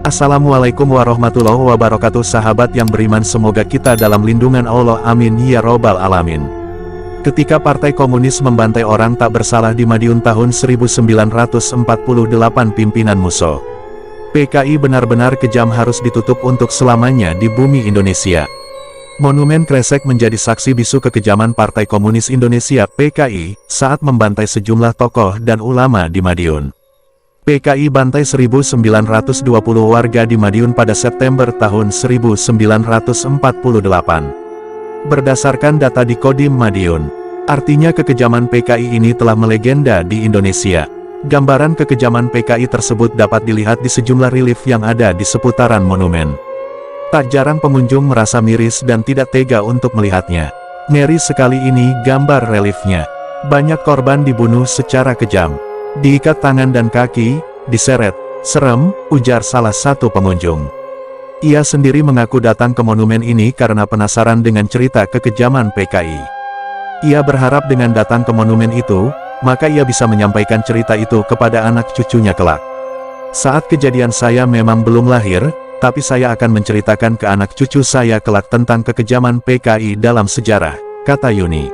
Assalamualaikum warahmatullahi wabarakatuh. Sahabat yang beriman, semoga kita dalam lindungan Allah, amin ya robbal alamin. Ketika Partai Komunis membantai orang tak bersalah di Madiun tahun 1948, pimpinan Musso PKI benar-benar kejam harus ditutup untuk selamanya di bumi Indonesia. Monumen Kresek menjadi saksi bisu kekejaman Partai Komunis Indonesia (PKI) saat membantai sejumlah tokoh dan ulama di Madiun. PKI bantai 1920 warga di Madiun pada September tahun 1948. Berdasarkan data di Kodim Madiun, artinya kekejaman PKI ini telah melegenda di Indonesia. Gambaran kekejaman PKI tersebut dapat dilihat di sejumlah relief yang ada di seputaran monumen. Tak jarang pengunjung merasa miris dan tidak tega untuk melihatnya. Ngeri sekali ini gambar reliefnya. Banyak korban dibunuh secara kejam. Diikat tangan dan kaki, diseret, serem, ujar salah satu pengunjung. Ia sendiri mengaku datang ke monumen ini karena penasaran dengan cerita kekejaman PKI. Ia berharap dengan datang ke monumen itu, maka ia bisa menyampaikan cerita itu kepada anak cucunya kelak. Saat kejadian saya memang belum lahir, tapi saya akan menceritakan ke anak cucu saya kelak tentang kekejaman PKI dalam sejarah, kata Yuni.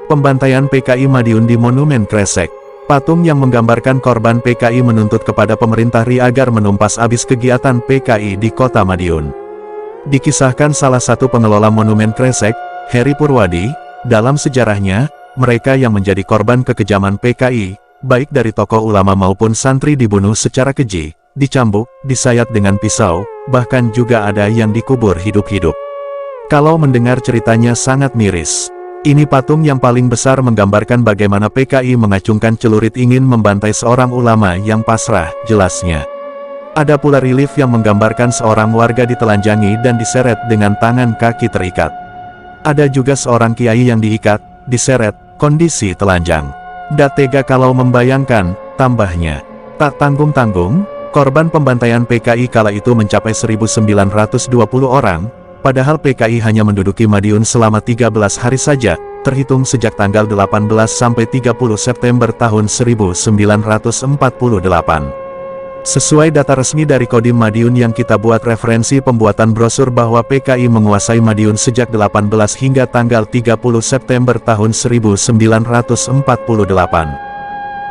Pembantaian PKI Madiun di Monumen Kresek. Patung yang menggambarkan korban PKI menuntut kepada pemerintah RI agar menumpas habis kegiatan PKI di kota Madiun. Dikisahkan salah satu pengelola Monumen Kresek, Heri Purwadi, dalam sejarahnya, mereka yang menjadi korban kekejaman PKI, baik dari tokoh ulama maupun santri dibunuh secara keji, dicambuk, disayat dengan pisau, bahkan juga ada yang dikubur hidup-hidup. Kalau mendengar ceritanya sangat miris. Ini patung yang paling besar menggambarkan bagaimana PKI mengacungkan celurit ingin membantai seorang ulama yang pasrah, jelasnya. Ada pula relief yang menggambarkan seorang warga ditelanjangi dan diseret dengan tangan kaki terikat. Ada juga seorang kiai yang diikat, diseret, kondisi telanjang. Tak tega kalau membayangkan, tambahnya. Tak tanggung-tanggung, korban pembantaian PKI kala itu mencapai 1920 orang, padahal PKI hanya menduduki Madiun selama 13 hari saja, terhitung sejak tanggal 18 sampai 30 September tahun 1948. Sesuai data resmi dari Kodim Madiun yang kita buat referensi pembuatan brosur bahwa PKI menguasai Madiun sejak 18 hingga tanggal 30 September tahun 1948.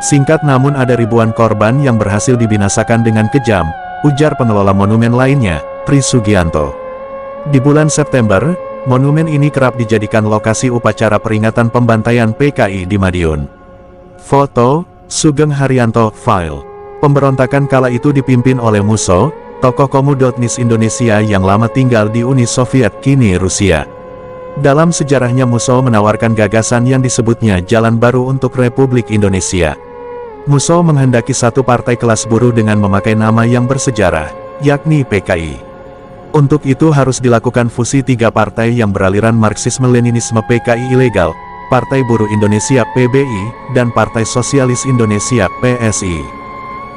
Singkat namun ada ribuan korban yang berhasil dibinasakan dengan kejam, ujar pengelola monumen lainnya, Tri Sugianto. Di bulan September, monumen ini kerap dijadikan lokasi upacara peringatan pembantaian PKI di Madiun. Foto, Sugeng Haryanto, File. Pemberontakan kala itu dipimpin oleh Musso, tokoh komunis Indonesia yang lama tinggal di Uni Soviet kini Rusia. Dalam sejarahnya Musso menawarkan gagasan yang disebutnya Jalan Baru untuk Republik Indonesia. Musso menghendaki satu partai kelas buruh dengan memakai nama yang bersejarah, yakni PKI. Untuk itu harus dilakukan fusi tiga partai yang beraliran Marxisme-Leninisme PKI ilegal, Partai Buruh Indonesia PBI, dan Partai Sosialis Indonesia PSI.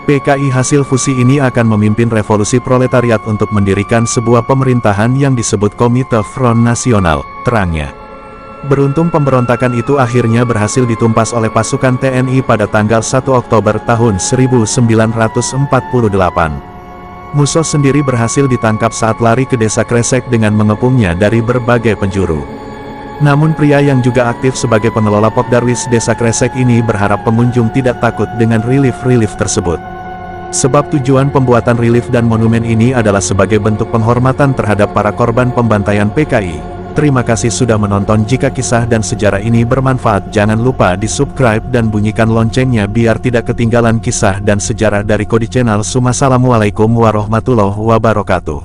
PKI hasil fusi ini akan memimpin revolusi proletariat untuk mendirikan sebuah pemerintahan yang disebut Komite Front Nasional, terangnya. Beruntung pemberontakan itu akhirnya berhasil ditumpas oleh pasukan TNI pada tanggal 1 Oktober tahun 1948. Musso sendiri berhasil ditangkap saat lari ke desa Kresek dengan mengepungnya dari berbagai penjuru. Namun pria yang juga aktif sebagai pengelola Popdarwis desa Kresek ini berharap pengunjung tidak takut dengan relief-relief tersebut. Sebab tujuan pembuatan relief dan monumen ini adalah sebagai bentuk penghormatan terhadap para korban pembantaian PKI. Terima kasih sudah menonton. Jika kisah dan sejarah ini bermanfaat, jangan lupa di subscribe dan bunyikan loncengnya biar tidak ketinggalan kisah dan sejarah dari Kodi Channel. Assalamualaikum warahmatullahi wabarakatuh.